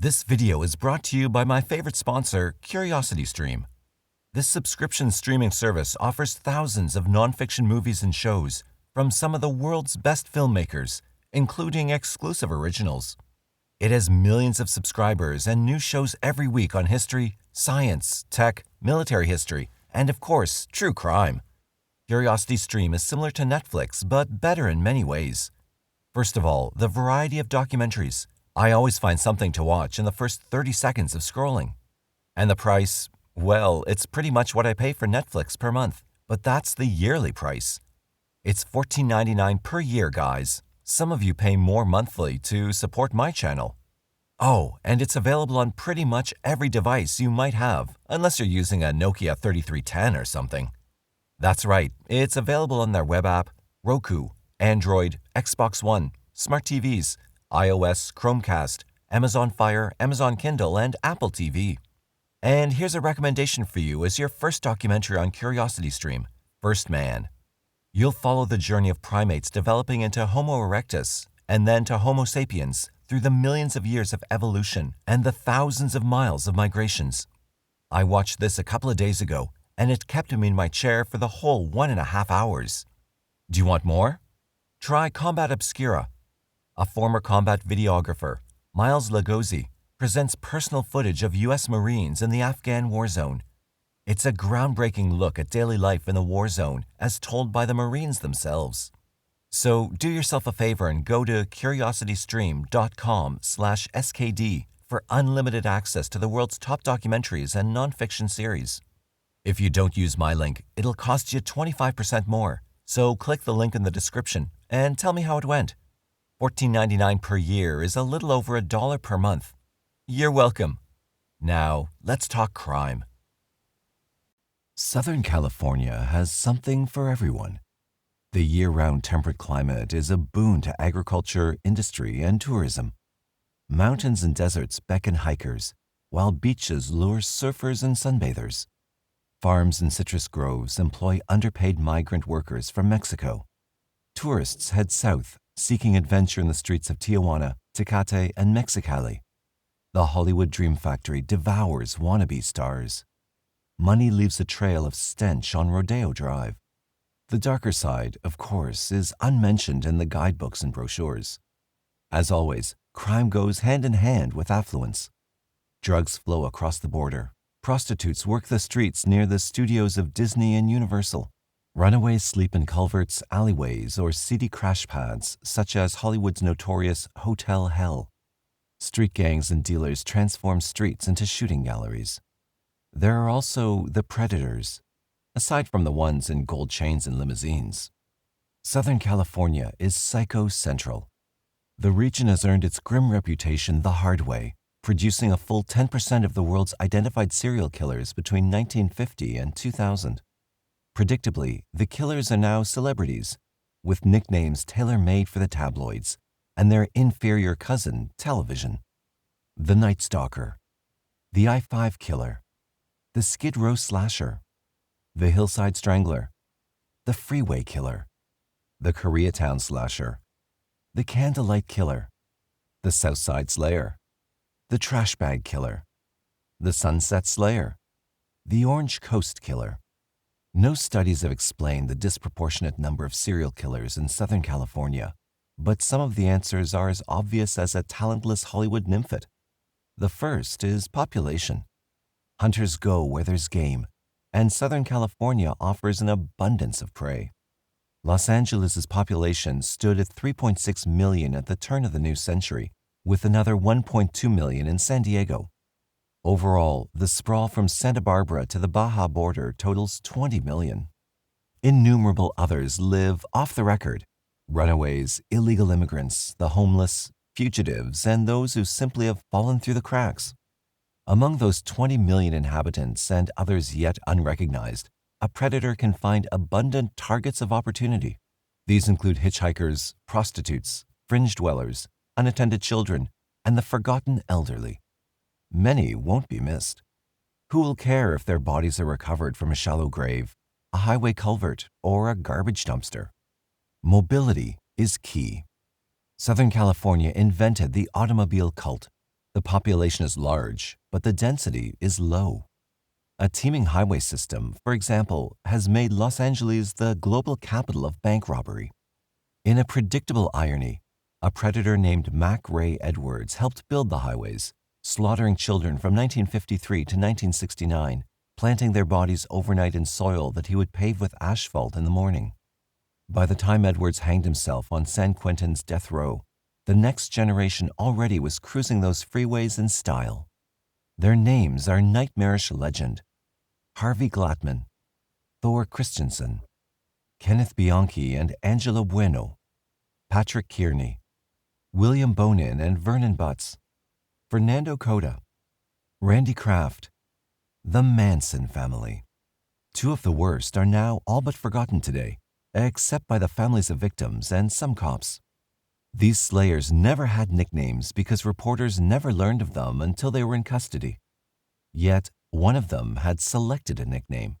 This video is brought to you by my favorite sponsor, CuriosityStream. This subscription streaming service offers thousands of nonfiction movies and shows from some of the world's best filmmakers, including exclusive originals. It has millions of subscribers and new shows every week on history, science, tech, military history, and of course, true crime. CuriosityStream is similar to Netflix, but better in many ways. First of all, the variety of documentaries. I always find something to watch in the first 30 seconds of scrolling. And the price, well, it's pretty much what I pay for Netflix per month, but that's the yearly price. It's $14.99 per year, guys. Some of you pay more monthly to support my channel. Oh, and it's available on pretty much every device you might have, unless you're using a Nokia 3310 or something. That's right, it's available on their web app, Roku, Android, Xbox One, smart TVs, iOS, Chromecast, Amazon Fire, Amazon Kindle, and Apple TV. And here's a recommendation for you as your first documentary on CuriosityStream, First Man. You'll follow the journey of primates developing into Homo erectus and then to Homo sapiens through the millions of years of evolution and the thousands of miles of migrations. I watched this a couple of days ago, and it kept me in my chair for the whole 1.5 hours. Do you want more? Try Combat Obscura. A former combat videographer, Miles Lugosi, presents personal footage of U.S. Marines in the Afghan war zone. It's a groundbreaking look at daily life in the war zone as told by the Marines themselves. So do yourself a favor and go to curiositystream.com/skd for unlimited access to the world's top documentaries and nonfiction series. If you don't use my link, it'll cost you 25% more. So click the link in the description and tell me how it went. $14.99 per year is a little over $1 per month. You're welcome. Now, let's talk crime. Southern California has something for everyone. The year-round temperate climate is a boon to agriculture, industry, and tourism. Mountains and deserts beckon hikers, while beaches lure surfers and sunbathers. Farms and citrus groves employ underpaid migrant workers from Mexico. Tourists head south, seeking adventure in the streets of Tijuana, Tecate, and Mexicali. The Hollywood Dream Factory devours wannabe stars. Money leaves a trail of stench on Rodeo Drive. The darker side, of course, is unmentioned in the guidebooks and brochures. As always, crime goes hand in hand with affluence. Drugs flow across the border. Prostitutes work the streets near the studios of Disney and Universal. Runaways sleep in culverts, alleyways, or seedy crash pads, such as Hollywood's notorious Hotel Hell. Street gangs and dealers transform streets into shooting galleries. There are also the predators, aside from the ones in gold chains and limousines. Southern California is psycho-central. The region has earned its grim reputation the hard way, producing a full 10% of the world's identified serial killers between 1950 and 2000. Predictably, the killers are now celebrities, with nicknames tailor-made for the tabloids and their inferior cousin, television. The Night Stalker, the I-5 Killer, the Skid Row Slasher, the Hillside Strangler, the Freeway Killer, the Koreatown Slasher, the Candlelight Killer, the Southside Slayer, the Trash Bag Killer, the Sunset Slayer, the Orange Coast Killer. No studies have explained the disproportionate number of serial killers in Southern California, but some of the answers are as obvious as a talentless Hollywood nymphet. The first is population. Hunters go where there's game, and Southern California offers an abundance of prey. Los Angeles' population stood at 3.6 million at the turn of the new century, with another 1.2 million in San Diego. Overall, the sprawl from Santa Barbara to the Baja border totals 20 million. Innumerable others live off the record: runaways, illegal immigrants, the homeless, fugitives, and those who simply have fallen through the cracks. Among those 20 million inhabitants and others yet unrecognized, a predator can find abundant targets of opportunity. These include hitchhikers, prostitutes, fringe dwellers, unattended children, and the forgotten elderly. Many won't be missed. Who will care if their bodies are recovered from a shallow grave, a highway culvert, or a garbage dumpster? Mobility is key. Southern California invented the automobile cult. The population is large, but the density is low. A teeming highway system, for example, has made Los Angeles the global capital of bank robbery. In a predictable irony, a predator named Mac Ray Edwards helped build the highways, slaughtering children from 1953 to 1969, planting their bodies overnight in soil that he would pave with asphalt in the morning. By the time Edwards hanged himself on San Quentin's death row, the next generation already was cruising those freeways in style. Their names are nightmarish legend: Harvey Glattman, Thor Christensen, Kenneth Bianchi and Angela Bueno, Patrick Kearney, William Bonin and Vernon Butts, Fernando Cota, Randy Kraft, the Manson family. Two of the worst are now all but forgotten today, except by the families of victims and some cops. These slayers never had nicknames because reporters never learned of them until they were in custody. Yet, one of them had selected a nickname.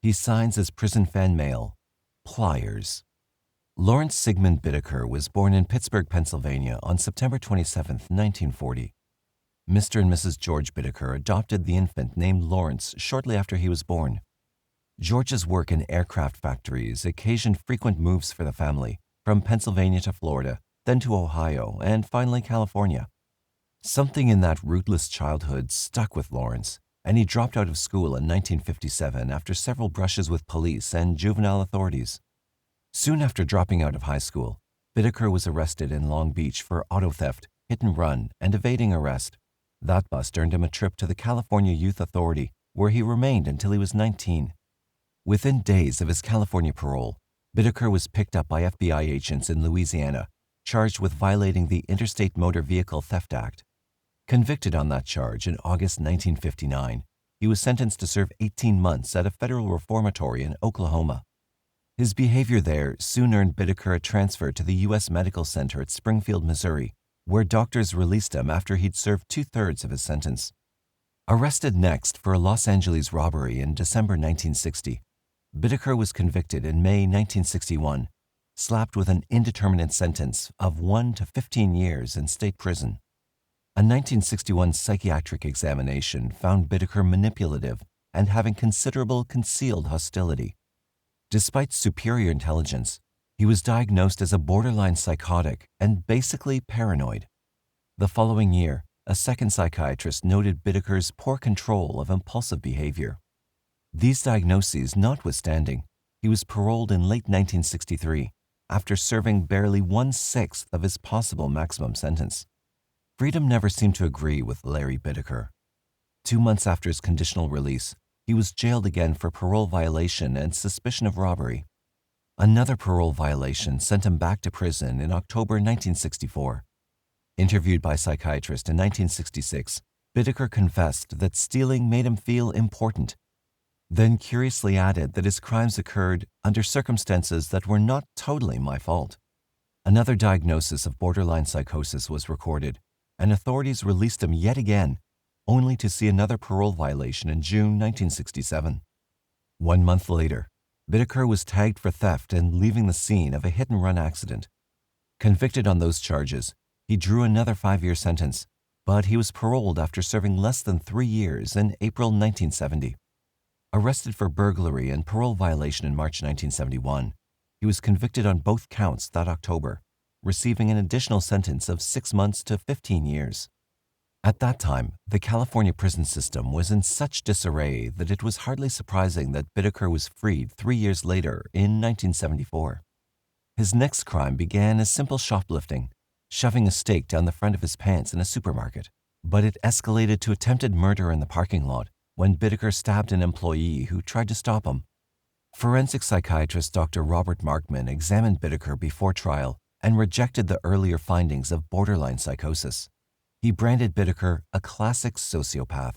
He signs his prison fan mail, Pliers. Lawrence Sigmund Bittaker was born in Pittsburgh, Pennsylvania on September 27, 1940. Mr. and Mrs. George Bittaker adopted the infant named Lawrence shortly after he was born. George's work in aircraft factories occasioned frequent moves for the family, from Pennsylvania to Florida, then to Ohio, and finally California. Something in that rootless childhood stuck with Lawrence, and he dropped out of school in 1957 after several brushes with police and juvenile authorities. Soon after dropping out of high school, Bittaker was arrested in Long Beach for auto theft, hit and run, and evading arrest. That bust earned him a trip to the California Youth Authority, where he remained until he was 19. Within days of his California parole, Bittaker was picked up by FBI agents in Louisiana, charged with violating the Interstate Motor Vehicle Theft Act. Convicted on that charge in August 1959, he was sentenced to serve 18 months at a federal reformatory in Oklahoma. His behavior there soon earned Bittaker a transfer to the U.S. Medical Center at Springfield, Missouri, where doctors released him after he'd served 2/3 of his sentence. Arrested next for a Los Angeles robbery in December 1960, Bittaker was convicted in May 1961, slapped with an indeterminate sentence of 1 to 15 years in state prison. A 1961 psychiatric examination found Bittaker manipulative and having considerable concealed hostility. Despite superior intelligence, he was diagnosed as a borderline psychotic and basically paranoid. The following year, a second psychiatrist noted Bittaker's poor control of impulsive behavior. These diagnoses notwithstanding, he was paroled in late 1963 after serving barely 1/6 of his possible maximum sentence. Freedom never seemed to agree with Larry Bittaker. 2 months after his conditional release, he was jailed again for parole violation and suspicion of robbery. Another parole violation sent him back to prison in October 1964. Interviewed by a psychiatrist in 1966, Bittaker confessed that stealing made him feel important, then curiously added that his crimes occurred under circumstances that were not totally my fault. Another diagnosis of borderline psychosis was recorded, and authorities released him yet again, only to see another parole violation in June 1967. 1 month later, Bittaker was tagged for theft and leaving the scene of a hit-and-run accident. Convicted on those charges, he drew another 5-year sentence, but he was paroled after serving less than 3 years in April 1970. Arrested for burglary and parole violation in March 1971, he was convicted on both counts that October, receiving an additional sentence of 6 months to 15 years. At that time, the California prison system was in such disarray that it was hardly surprising that Bittaker was freed 3 years later in 1974. His next crime began as simple shoplifting, shoving a steak down the front of his pants in a supermarket, but it escalated to attempted murder in the parking lot when Bittaker stabbed an employee who tried to stop him. Forensic psychiatrist Dr. Robert Markman examined Bittaker before trial and rejected the earlier findings of borderline psychosis. He branded Bittaker a classic sociopath.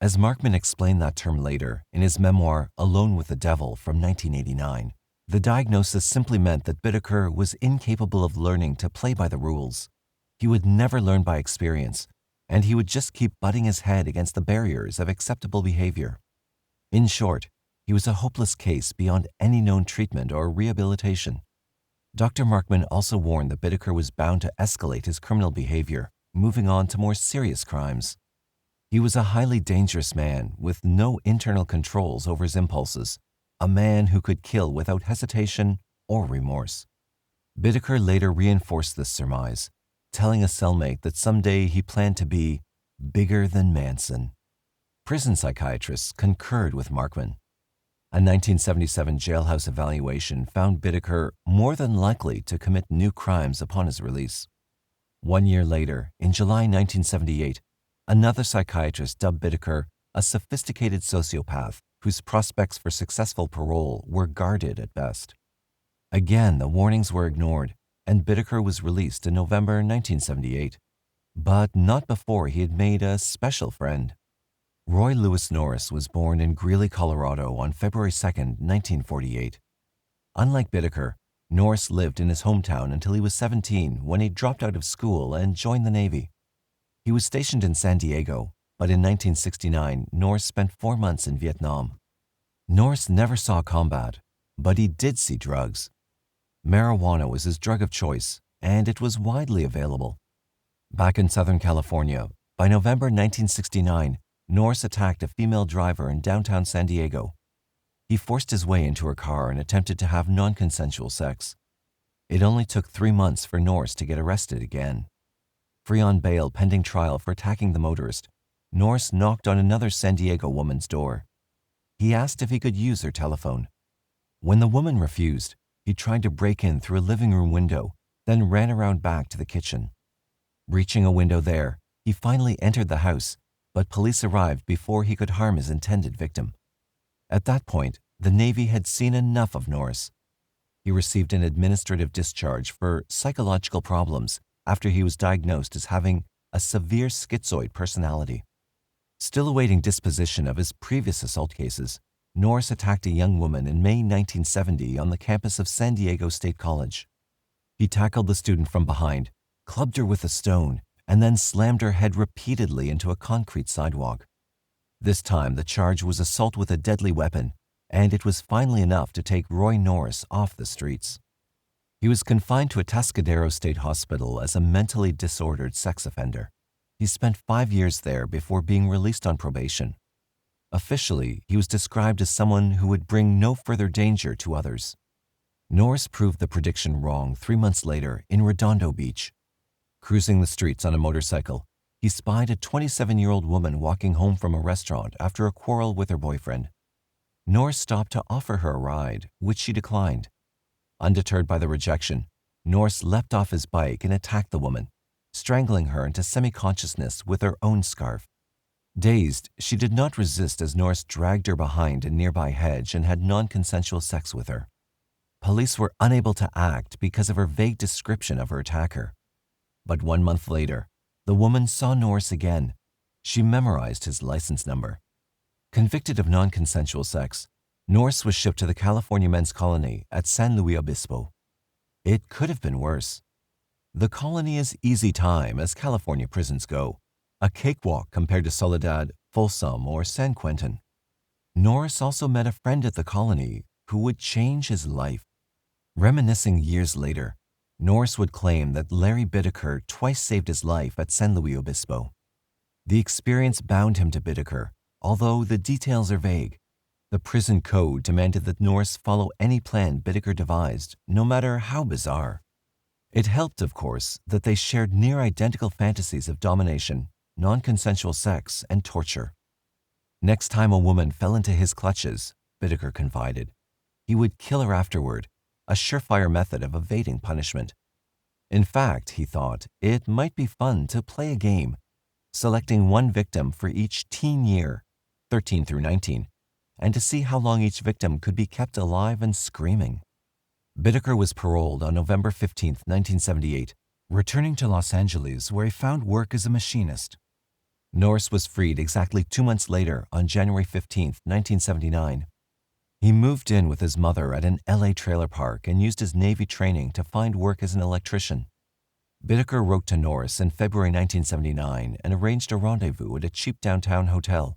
As Markman explained that term later in his memoir Alone with the Devil from 1989, the diagnosis simply meant that Bittaker was incapable of learning to play by the rules. He would never learn by experience, and he would just keep butting his head against the barriers of acceptable behavior. In short, he was a hopeless case beyond any known treatment or rehabilitation. Dr. Markman also warned that Bittaker was bound to escalate his criminal behavior, moving on to more serious crimes. He was a highly dangerous man with no internal controls over his impulses, a man who could kill without hesitation or remorse. Bittaker later reinforced this surmise, telling a cellmate that someday he planned to be bigger than Manson. Prison psychiatrists concurred with Markman. A 1977 jailhouse evaluation found Bittaker more than likely to commit new crimes upon his release. 1 year later, in July 1978, another psychiatrist dubbed Bittaker a sophisticated sociopath whose prospects for successful parole were guarded at best. Again, the warnings were ignored, and Bittaker was released in November 1978, but not before he had made a special friend. Roy Lewis Norris was born in Greeley, Colorado on February 2, 1948. Unlike Bittaker, Norris lived in his hometown until he was 17 when he dropped out of school and joined the Navy. He was stationed in San Diego, but in 1969, Norris spent 4 months in Vietnam. Norris never saw combat, but he did see drugs. Marijuana was his drug of choice, and it was widely available. Back in Southern California, by November 1969, Norris attacked a female driver in downtown San Diego. He forced his way into her car and attempted to have non-consensual sex. It only took 3 months for Norris to get arrested again. Free on bail pending trial for attacking the motorist, Norris knocked on another San Diego woman's door. He asked if he could use her telephone. When the woman refused, he tried to break in through a living room window, then ran around back to the kitchen. Reaching a window there, he finally entered the house, but police arrived before he could harm his intended victim. At that point, the Navy had seen enough of Norris. He received an administrative discharge for psychological problems after he was diagnosed as having a severe schizoid personality. Still awaiting disposition of his previous assault cases, Norris attacked a young woman in May 1970 on the campus of San Diego State College. He tackled the student from behind, clubbed her with a stone, and then slammed her head repeatedly into a concrete sidewalk. This time, the charge was assault with a deadly weapon, and it was finally enough to take Roy Norris off the streets. He was confined to a Atascadero State Hospital as a mentally disordered sex offender. He spent 5 years there before being released on probation. Officially, he was described as someone who would bring no further danger to others. Norris proved the prediction wrong 3 months later in Redondo Beach. Cruising the streets on a motorcycle, he spied a 27-year-old woman walking home from a restaurant after a quarrel with her boyfriend. Norris stopped to offer her a ride, which she declined. Undeterred by the rejection, Norris leapt off his bike and attacked the woman, strangling her into semi-consciousness with her own scarf. Dazed, she did not resist as Norris dragged her behind a nearby hedge and had non-consensual sex with her. Police were unable to act because of her vague description of her attacker. But 1 month later, the woman saw Norris again. She memorized his license number. Convicted of non-consensual sex, Norris was shipped to the California Men's Colony at San Luis Obispo. It could have been worse. The colony is easy time as California prisons go, a cakewalk compared to Soledad, Folsom, or San Quentin. Norris also met a friend at the colony who would change his life. Reminiscing years later, Norris would claim that Larry Bittaker twice saved his life at San Luis Obispo. The experience bound him to Bittaker, although the details are vague. The prison code demanded that Norris follow any plan Bittaker devised, no matter how bizarre. It helped, of course, that they shared near-identical fantasies of domination, non-consensual sex, and torture. Next time a woman fell into his clutches, Bittaker confided, he would kill her afterward, a surefire method of evading punishment. In fact, he thought, it might be fun to play a game, selecting one victim for each teen year, 13 through 19, and to see how long each victim could be kept alive and screaming. Bittaker was paroled on November 15, 1978, returning to Los Angeles where he found work as a machinist. Norris was freed exactly 2 months later on January 15, 1979. He moved in with his mother at an LA trailer park and used his Navy training to find work as an electrician. Bittaker wrote to Norris in February 1979 and arranged a rendezvous at a cheap downtown hotel.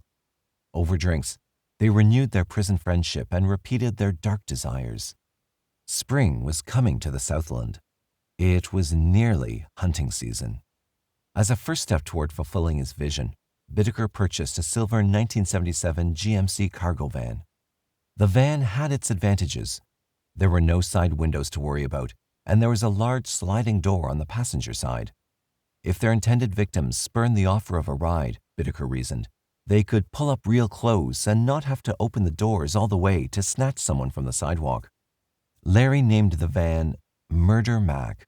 Over drinks, they renewed their prison friendship and repeated their dark desires. Spring was coming to the Southland. It was nearly hunting season. As a first step toward fulfilling his vision, Bittaker purchased a silver 1977 GMC cargo van. The van had its advantages. There were no side windows to worry about, and there was a large sliding door on the passenger side. If their intended victims spurned the offer of a ride, Bittaker reasoned, they could pull up real clothes and not have to open the doors all the way to snatch someone from the sidewalk. Larry named the van Murder Mac.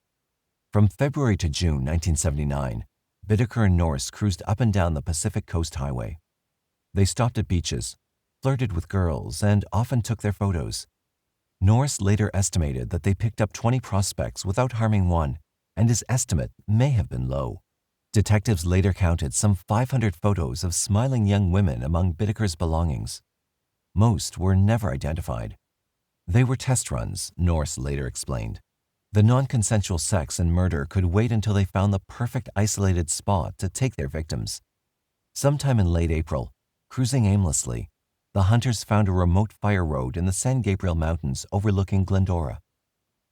From February to June 1979, Bittaker and Norris cruised up and down the Pacific Coast Highway. They stopped at beaches, flirted with girls, and often took their photos. Norris later estimated that they picked up 20 prospects without harming one, and his estimate may have been low. Detectives later counted some 500 photos of smiling young women among Bittaker's belongings. Most were never identified. They were test runs, Norris later explained. The non-consensual sex and murder could wait until they found the perfect isolated spot to take their victims. Sometime in late April, cruising aimlessly, the hunters found a remote fire road in the San Gabriel Mountains overlooking Glendora.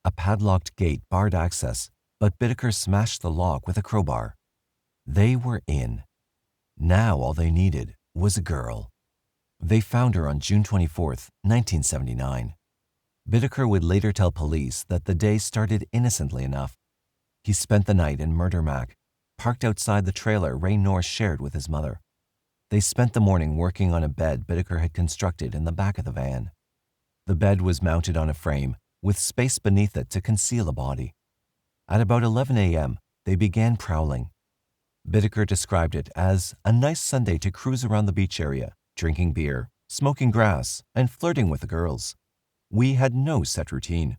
A padlocked gate barred access, but Bittaker smashed the lock with a crowbar. They were in. Now all they needed was a girl. They found her on June 24, 1979. Bittaker would later tell police that the day started innocently enough. He spent the night in Murder Mac, parked outside the trailer Ray Norris shared with his mother. They spent the morning working on a bed Bittaker had constructed in the back of the van. The bed was mounted on a frame, with space beneath it to conceal a body. At about 11 a.m., they began prowling. Bittaker described it as a nice Sunday to cruise around the beach area, drinking beer, smoking grass, and flirting with the girls. We had no set routine.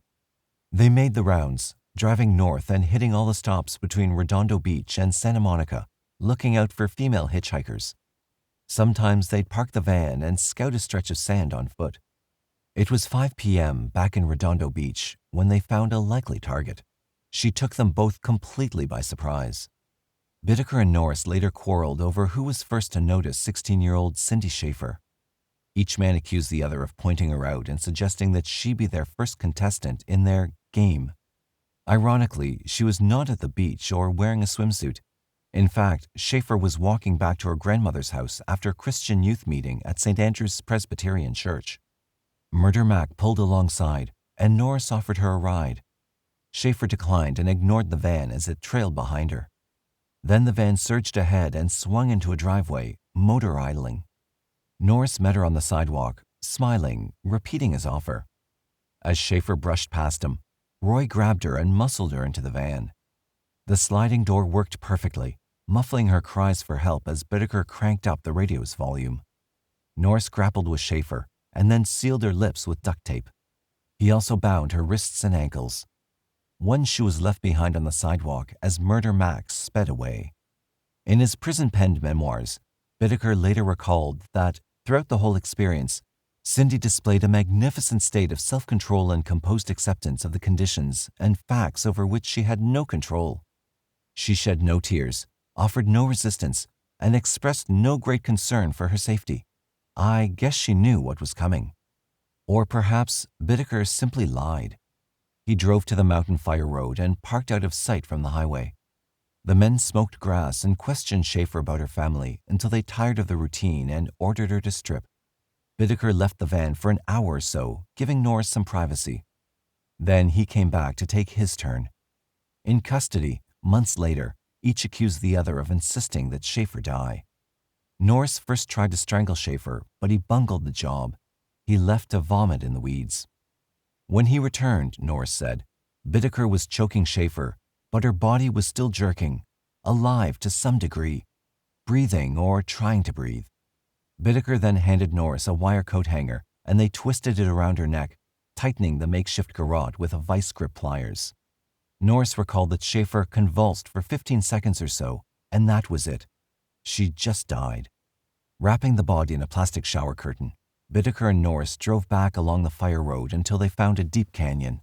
They made the rounds, driving north and hitting all the stops between Redondo Beach and Santa Monica, looking out for female hitchhikers. Sometimes they'd park the van and scout a stretch of sand on foot. It was 5 p.m. back in Redondo Beach when they found a likely target. She took them both completely by surprise. Bittaker and Norris later quarreled over who was first to notice 16-year-old Cindy Schaefer. Each man accused the other of pointing her out and suggesting that she be their first contestant in their game. Ironically, she was not at the beach or wearing a swimsuit. In fact, Schaefer was walking back to her grandmother's house after a Christian youth meeting at St. Andrew's Presbyterian Church. Murder Mac pulled alongside, and Norris offered her a ride. Schaefer declined and ignored the van as it trailed behind her. Then the van surged ahead and swung into a driveway, motor idling. Norris met her on the sidewalk, smiling, repeating his offer. As Schaefer brushed past him, Roy grabbed her and muscled her into the van. The sliding door worked perfectly, muffling her cries for help as Bittaker cranked up the radio's volume. Norris grappled with Schaefer and then sealed her lips with duct tape. He also bound her wrists and ankles. One shoe was left behind on the sidewalk as Murder Mac sped away. In his prison-penned memoirs, Bittaker later recalled that, throughout the whole experience, Cindy displayed a magnificent state of self-control and composed acceptance of the conditions and facts over which she had no control. She shed no tears, offered no resistance, and expressed no great concern for her safety. I guess she knew what was coming. Or perhaps Bittaker simply lied. He drove to the mountain fire road and parked out of sight from the highway. The men smoked grass and questioned Schaefer about her family until they tired of the routine and ordered her to strip. Bittaker left the van for an hour or so, giving Norris some privacy. Then he came back to take his turn. In custody, months later, each accused the other of insisting that Schaefer die. Norris first tried to strangle Schaefer, but he bungled the job. He left to vomit in the weeds. When he returned, Norris said, Bittaker was choking Schaefer, but her body was still jerking, alive to some degree, breathing or trying to breathe. Bittaker then handed Norris a wire coat hanger, and they twisted it around her neck, tightening the makeshift garrote with a vice grip pliers. Norris recalled that Schaefer convulsed for 15 seconds or so, and that was it. She just died. Wrapping the body in a plastic shower curtain, Bittaker and Norris drove back along the fire road until they found a deep canyon.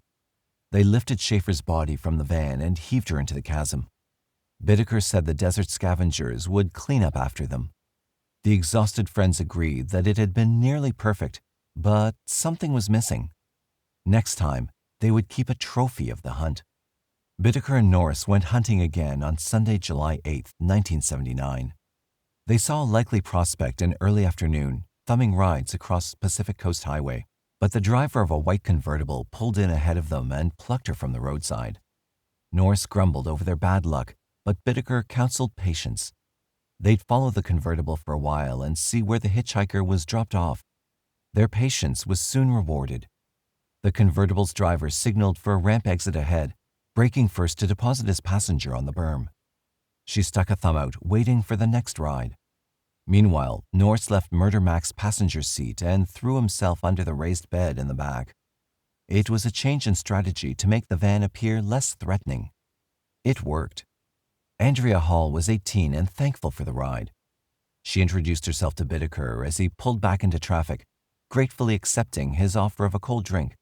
They lifted Schaefer's body from the van and heaved her into the chasm. Bittaker said the desert scavengers would clean up after them. The exhausted friends agreed that it had been nearly perfect, but something was missing. Next time, they would keep a trophy of the hunt. Bittaker and Norris went hunting again on Sunday, July 8, 1979. They saw a likely prospect in early afternoon, thumbing rides across Pacific Coast Highway, but the driver of a white convertible pulled in ahead of them and plucked her from the roadside. Norris grumbled over their bad luck, but Bittaker counseled patience. They'd follow the convertible for a while and see where the hitchhiker was dropped off. Their patience was soon rewarded. The convertible's driver signaled for a ramp exit ahead, braking first to deposit his passenger on the berm. She stuck a thumb out, waiting for the next ride. Meanwhile, Norris left Murder Mac's passenger seat and threw himself under the raised bed in the back. It was a change in strategy to make the van appear less threatening. It worked. Andrea Hall was 18 and thankful for the ride. She introduced herself to Bittaker as he pulled back into traffic, gratefully accepting his offer of a cold drink.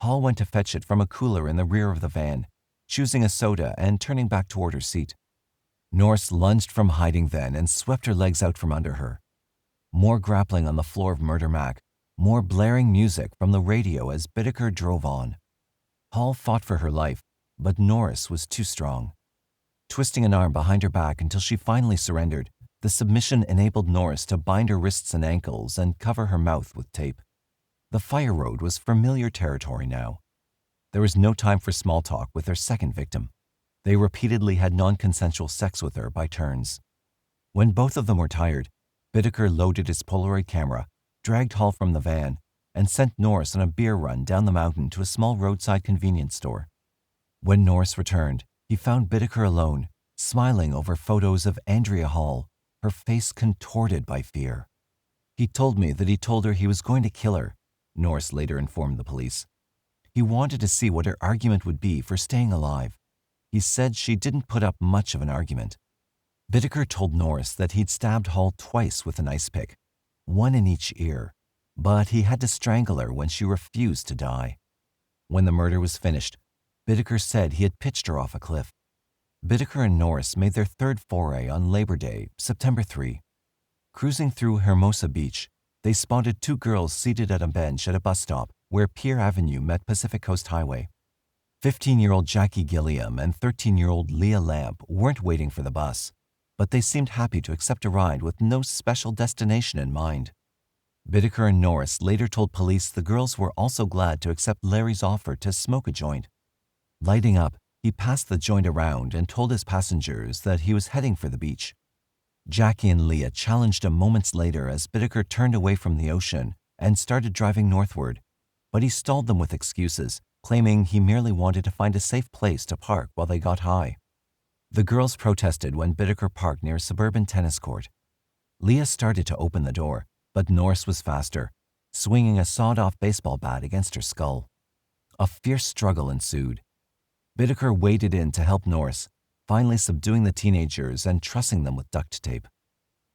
Hall went to fetch it from a cooler in the rear of the van, choosing a soda and turning back toward her seat. Norris lunged from hiding then and swept her legs out from under her. More grappling on the floor of Murder Mac, more blaring music from the radio as Bittaker drove on. Hall fought for her life, but Norris was too strong. Twisting an arm behind her back until she finally surrendered, the submission enabled Norris to bind her wrists and ankles and cover her mouth with tape. The fire road was familiar territory now. There was no time for small talk with their second victim. They repeatedly had non-consensual sex with her by turns. When both of them were tired, Bittaker loaded his Polaroid camera, dragged Hall from the van, and sent Norris on a beer run down the mountain to a small roadside convenience store. When Norris returned, he found Bittaker alone, smiling over photos of Andrea Hall, her face contorted by fear. He told me that he told her he was going to kill her, Norris later informed the police. He wanted to see what her argument would be for staying alive. He said she didn't put up much of an argument. Bittaker told Norris that he'd stabbed Hall twice with an ice pick, one in each ear, but he had to strangle her when she refused to die. When the murder was finished, Bittaker said he had pitched her off a cliff. Bittaker and Norris made their third foray on Labor Day, September 3. Cruising through Hermosa Beach, they spotted two girls seated at a bench at a bus stop where Pier Avenue met Pacific Coast Highway. 15-year-old Jackie Gilliam and 13-year-old Leah Lamp weren't waiting for the bus, but they seemed happy to accept a ride with no special destination in mind. Bittaker and Norris later told police the girls were also glad to accept Larry's offer to smoke a joint. Lighting up, he passed the joint around and told his passengers that he was heading for the beach. Jackie and Leah challenged him moments later as Bittaker turned away from the ocean and started driving northward, but he stalled them with excuses, claiming he merely wanted to find a safe place to park while they got high. The girls protested when Bittaker parked near a suburban tennis court. Leah started to open the door, but Norris was faster, swinging a sawed-off baseball bat against her skull. A fierce struggle ensued. Bittaker waded in to help Norris, finally subduing the teenagers and trussing them with duct tape.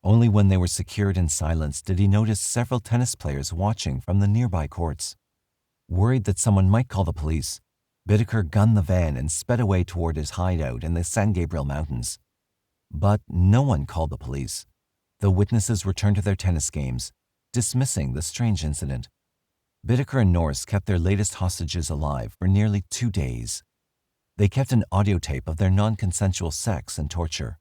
Only when they were secured in silence did he notice several tennis players watching from the nearby courts. Worried that someone might call the police, Bittaker gunned the van and sped away toward his hideout in the San Gabriel Mountains. But no one called the police. The witnesses returned to their tennis games, dismissing the strange incident. Bittaker and Norris kept their latest hostages alive for nearly 2 days. They kept an audio tape of their non-consensual sex and torture.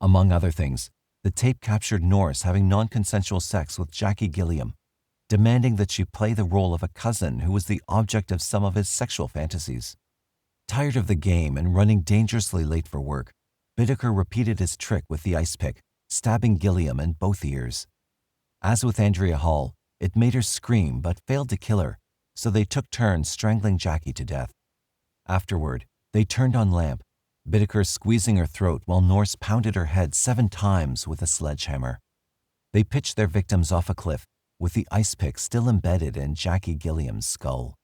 Among other things, the tape captured Norris having non-consensual sex with Jackie Gilliam, demanding that she play the role of a cousin who was the object of some of his sexual fantasies. Tired of the game and running dangerously late for work, Bittaker repeated his trick with the ice pick, stabbing Gilliam in both ears. As with Andrea Hall, it made her scream but failed to kill her, so they took turns strangling Jackie to death. Afterward, they turned on Lamp, Bittaker squeezing her throat while Norris pounded her head 7 times with a sledgehammer. They pitched their victims off a cliff, with the ice pick still embedded in Jackie Gilliam's skull.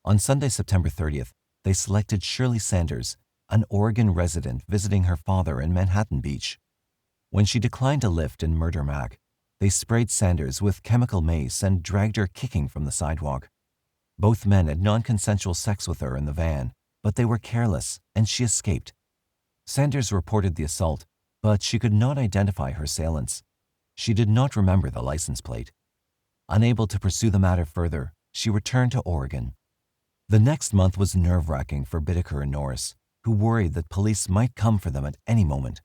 On Sunday, September 30th, they selected Shirley Sanders, an Oregon resident visiting her father in Manhattan Beach. When she declined a lift in Murder Mac, they sprayed Sanders with chemical mace and dragged her kicking from the sidewalk. Both men had non-consensual sex with her in the van, but they were careless, and she escaped. Sanders reported the assault, but she could not identify her assailants. She did not remember the license plate. Unable to pursue the matter further, she returned to Oregon. The next month was nerve-wracking for Bittaker and Norris. who worried that police might come for them at any moment.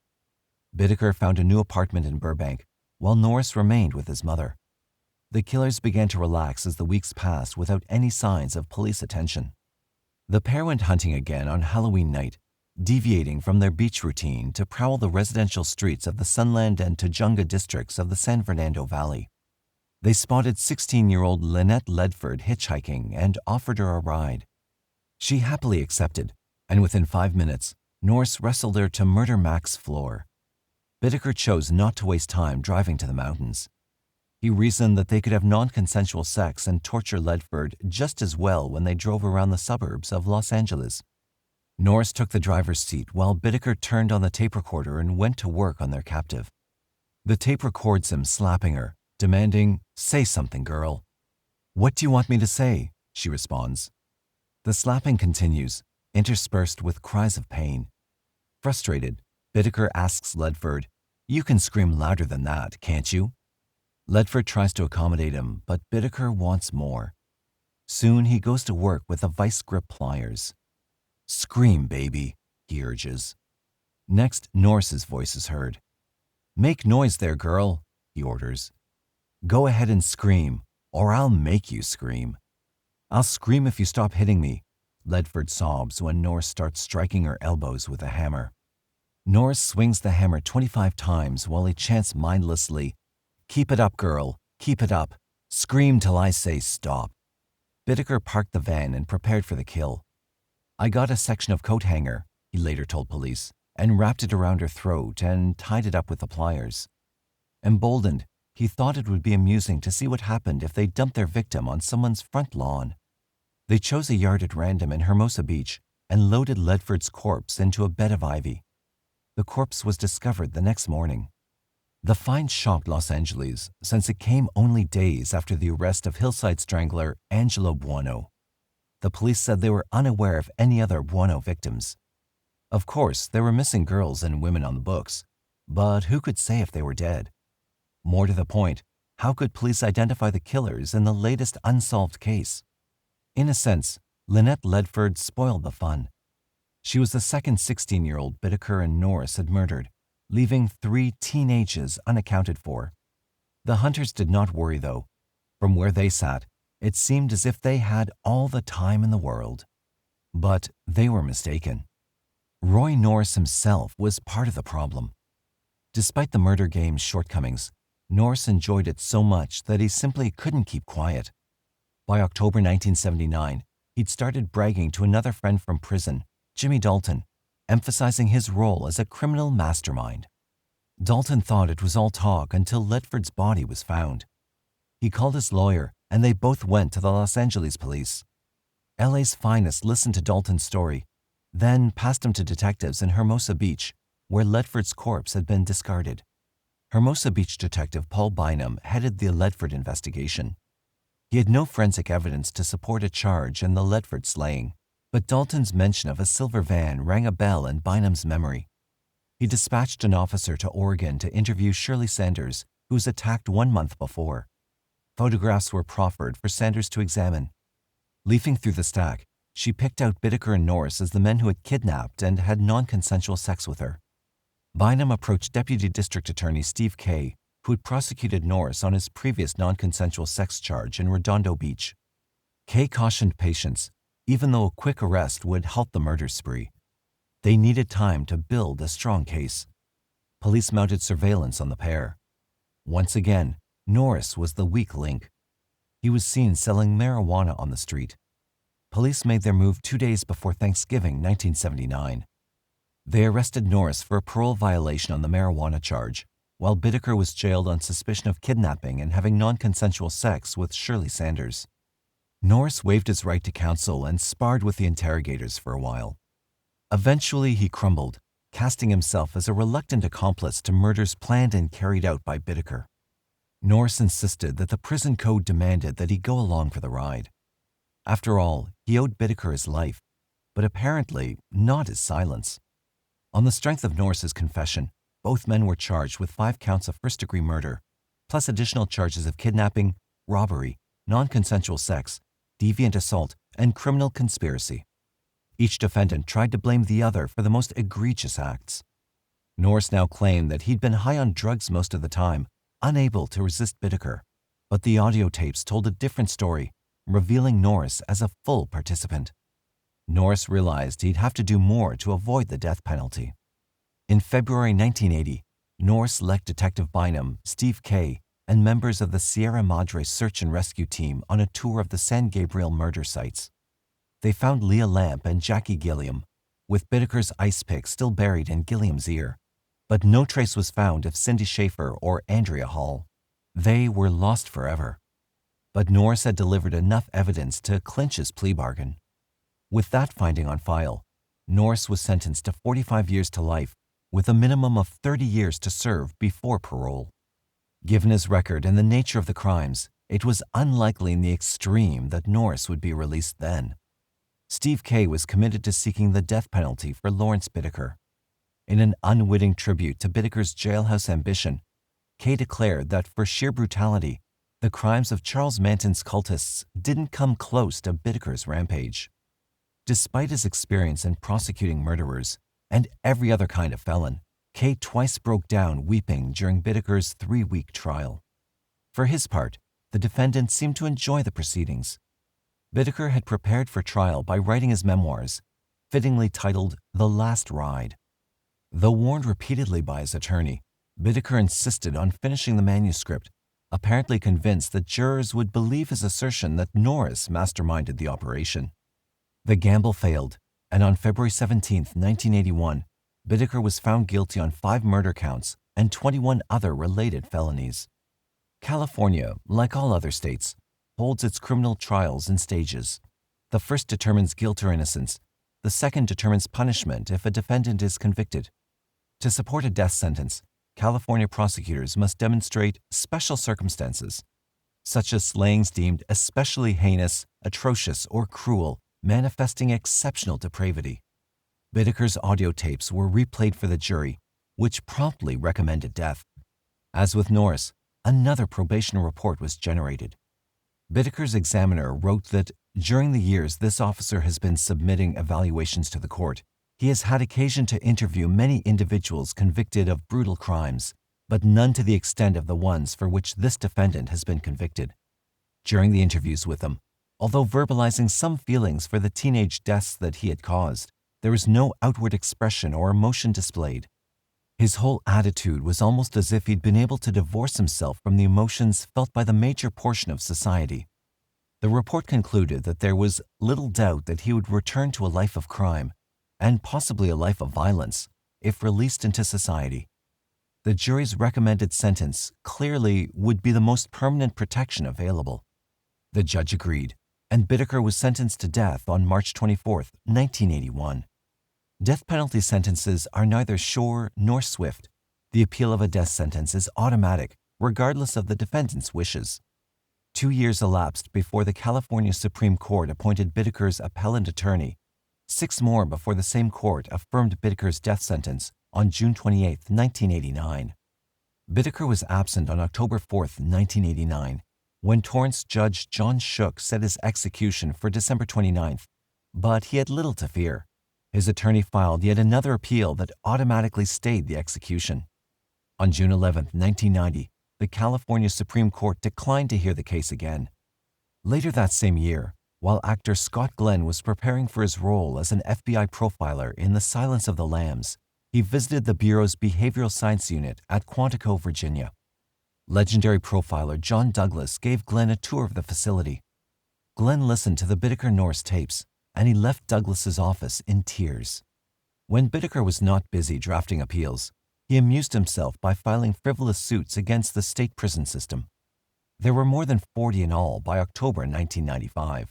Bittaker found a new apartment in Burbank, while Norris remained with his mother. The killers began to relax as the weeks passed without any signs of police attention. The pair went hunting again on Halloween night, deviating from their beach routine to prowl the residential streets of the Sunland and Tujunga districts of the San Fernando Valley. They spotted 16-year-old Lynette Ledford hitchhiking and offered her a ride. She happily accepted, and within 5 minutes, Norris wrestled her to Murder Mac's floor. Bittaker chose not to waste time driving to the mountains. He reasoned that they could have non-consensual sex and torture Ledford just as well when they drove around the suburbs of Los Angeles. Norris took the driver's seat while Bittaker turned on the tape recorder and went to work on their captive. The tape records him slapping her, demanding, "Say something, girl." "What do you want me to say?" she responds. The slapping continues, interspersed with cries of pain. Frustrated, Bittaker asks Ledford, "You can scream louder than that, can't you?" Ledford tries to accommodate him, but Bittaker wants more. Soon he goes to work with a vice grip pliers. "Scream, baby," he urges. Next, Norris's voice is heard. "Make noise there, girl," he orders. "Go ahead and scream, or I'll make you scream." "I'll scream if you stop hitting me," Ledford sobs when Norris starts striking her elbows with a hammer. Norris swings the hammer 25 times while he chants mindlessly, "Keep it up, girl, keep it up. Scream till I say stop." Bittaker parked the van and prepared for the kill. "I got a section of coat hanger," he later told police, and wrapped it around her throat and tied it up with the pliers. Emboldened, he thought it would be amusing to see what happened if they dumped their victim on someone's front lawn. They chose a yard at random in Hermosa Beach and loaded Ledford's corpse into a bed of ivy. The corpse was discovered the next morning. The find shocked Los Angeles since it came only days after the arrest of hillside strangler Angelo Buono. The police said they were unaware of any other Buono victims. Of course, there were missing girls and women on the books, but who could say if they were dead? More to the point, how could police identify the killers in the latest unsolved case? In a sense, Lynette Ledford spoiled the fun. She was the second 16-year-old Bittaker and Norris had murdered, leaving 3 teenagers unaccounted for. The hunters did not worry, though. From where they sat, it seemed as if they had all the time in the world. But they were mistaken. Roy Norris himself was part of the problem. Despite the murder game's shortcomings, Norris enjoyed it so much that he simply couldn't keep quiet. By October 1979, he'd started bragging to another friend from prison, Jimmy Dalton, emphasizing his role as a criminal mastermind. Dalton thought it was all talk until Ledford's body was found. He called his lawyer, and they both went to the Los Angeles police. LA's finest listened to Dalton's story, then passed him to detectives in Hermosa Beach, where Ledford's corpse had been discarded. Hermosa Beach detective Paul Bynum headed the Ledford investigation. He had no forensic evidence to support a charge in the Ledford slaying, but Dalton's mention of a silver van rang a bell in Bynum's memory. He dispatched an officer to Oregon to interview Shirley Sanders, who was attacked 1 month before. Photographs were proffered for Sanders to examine. Leafing through the stack, she picked out Bittaker and Norris as the men who had kidnapped and had non-consensual sex with her. Bynum approached Deputy District Attorney Steve Kay, who had prosecuted Norris on his previous non-consensual sex charge in Redondo Beach. Kay cautioned patience, even though a quick arrest would halt the murder spree. They needed time to build a strong case. Police mounted surveillance on the pair. Once again, Norris was the weak link. He was seen selling marijuana on the street. Police made their move 2 days before Thanksgiving 1979. They arrested Norris for a parole violation on the marijuana charge, while Bittaker was jailed on suspicion of kidnapping and having non-consensual sex with Shirley Sanders. Norris waived his right to counsel and sparred with the interrogators for a while. Eventually, he crumbled, casting himself as a reluctant accomplice to murders planned and carried out by Bittaker. Norris insisted that the prison code demanded that he go along for the ride. After all, he owed Bittaker his life, but apparently not his silence. On the strength of Norris's confession, both men were charged with 5 counts of first-degree murder, plus additional charges of kidnapping, robbery, non-consensual sex, deviant assault, and criminal conspiracy. Each defendant tried to blame the other for the most egregious acts. Norris now claimed that he'd been high on drugs most of the time, unable to resist Bittaker. But the audio tapes told a different story, revealing Norris as a full participant. Norris realized he'd have to do more to avoid the death penalty. In February 1980, Norris select Detective Bynum, Steve Kay, and members of the Sierra Madre search and rescue team on a tour of the San Gabriel murder sites. They found Leah Lamp and Jackie Gilliam, with Bittaker's ice pick still buried in Gilliam's ear, but no trace was found of Cindy Schaefer or Andrea Hall. They were lost forever. But Norris had delivered enough evidence to clinch his plea bargain. With that finding on file, Norris was sentenced to 45 years to life, with a minimum of 30 years to serve before parole. Given his record and the nature of the crimes, it was unlikely in the extreme that Norris would be released then. Steve Kay was committed to seeking the death penalty for Lawrence Bittaker. In an unwitting tribute to Bittaker's jailhouse ambition, Kay declared that for sheer brutality, the crimes of Charles Manson's cultists didn't come close to Bittaker's rampage. Despite his experience in prosecuting murderers and every other kind of felon, Kay twice broke down weeping during Bittaker's 3-week trial. For his part, the defendant seemed to enjoy the proceedings. Bittaker had prepared for trial by writing his memoirs, fittingly titled The Last Ride. Though warned repeatedly by his attorney, Bittaker insisted on finishing the manuscript, apparently convinced that jurors would believe his assertion that Norris masterminded the operation. The gamble failed, and on February 17, 1981, Bittaker was found guilty on 5 murder counts and 21 other related felonies. California, like all other states, holds its criminal trials in stages. The first determines guilt or innocence. The second determines punishment if a defendant is convicted. To support a death sentence, California prosecutors must demonstrate special circumstances, such as slayings deemed especially heinous, atrocious, or cruel, manifesting exceptional depravity. Bittaker's audio tapes were replayed for the jury, which promptly recommended death. As with Norris, another probation report was generated. Bittaker's examiner wrote that during the years this officer has been submitting evaluations to the court, he has had occasion to interview many individuals convicted of brutal crimes, but none to the extent of the ones for which this defendant has been convicted. During the interviews with them, although verbalizing some feelings for the teenage deaths that he had caused, there was no outward expression or emotion displayed. His whole attitude was almost as if he'd been able to divorce himself from the emotions felt by the major portion of society. The report concluded that there was little doubt that he would return to a life of crime, and possibly a life of violence, if released into society. The jury's recommended sentence clearly would be the most permanent protection available. The judge agreed, and Bittaker was sentenced to death on March 24, 1981. Death penalty sentences are neither sure nor swift. The appeal of a death sentence is automatic, regardless of the defendant's wishes. 2 years elapsed before the California Supreme Court appointed Bittaker's appellant attorney. 6 more before the same court affirmed Bittaker's death sentence on June 28, 1989. Bittaker was absent on October 4, 1989, when Torrance Judge John Shook set his execution for December 29th, but he had little to fear. His attorney filed yet another appeal that automatically stayed the execution. On June 11, 1990, the California Supreme Court declined to hear the case again. Later that same year, while actor Scott Glenn was preparing for his role as an FBI profiler in The Silence of the Lambs, he visited the Bureau's Behavioral Science Unit at Quantico, Virginia. Legendary profiler John Douglas gave Glenn a tour of the facility. Glenn listened to the Bittaker-Norris tapes, and he left Douglas's office in tears. When Bittaker was not busy drafting appeals, he amused himself by filing frivolous suits against the state prison system. There were more than 40 in all by October 1995.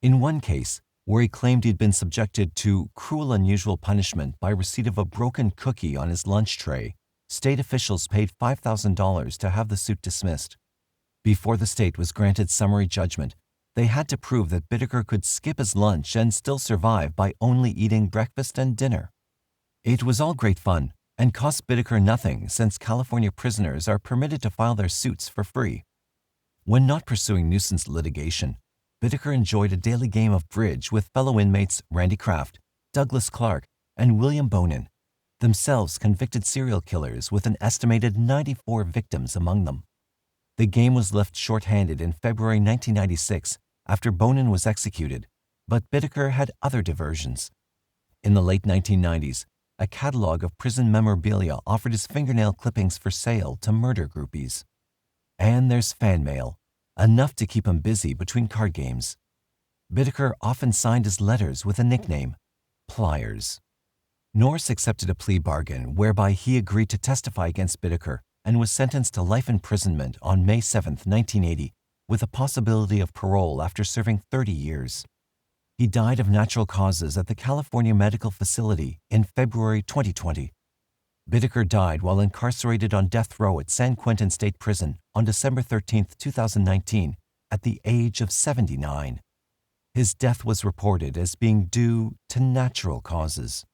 In one case, where he claimed he'd been subjected to cruel unusual punishment by receipt of a broken cookie on his lunch tray, state officials paid $5,000 to have the suit dismissed. Before the state was granted summary judgment, they had to prove that Bittaker could skip his lunch and still survive by only eating breakfast and dinner. It was all great fun and cost Bittaker nothing since California prisoners are permitted to file their suits for free. When not pursuing nuisance litigation, Bittaker enjoyed a daily game of bridge with fellow inmates Randy Kraft, Douglas Clark, and William Bonin, themselves convicted serial killers with an estimated 94 victims among them. The game was left short-handed in February 1996 after Bonin was executed, but Bittaker had other diversions. In the late 1990s, a catalog of prison memorabilia offered his fingernail clippings for sale to murder groupies. And there's fan mail, enough to keep him busy between card games. Bittaker often signed his letters with a nickname, Pliers. Norris accepted a plea bargain whereby he agreed to testify against Bittaker and was sentenced to life imprisonment on May 7, 1980, with a possibility of parole after serving 30 years. He died of natural causes at the California Medical Facility in February 2020. Bittaker died while incarcerated on death row at San Quentin State Prison on December 13, 2019, at the age of 79. His death was reported as being due to natural causes.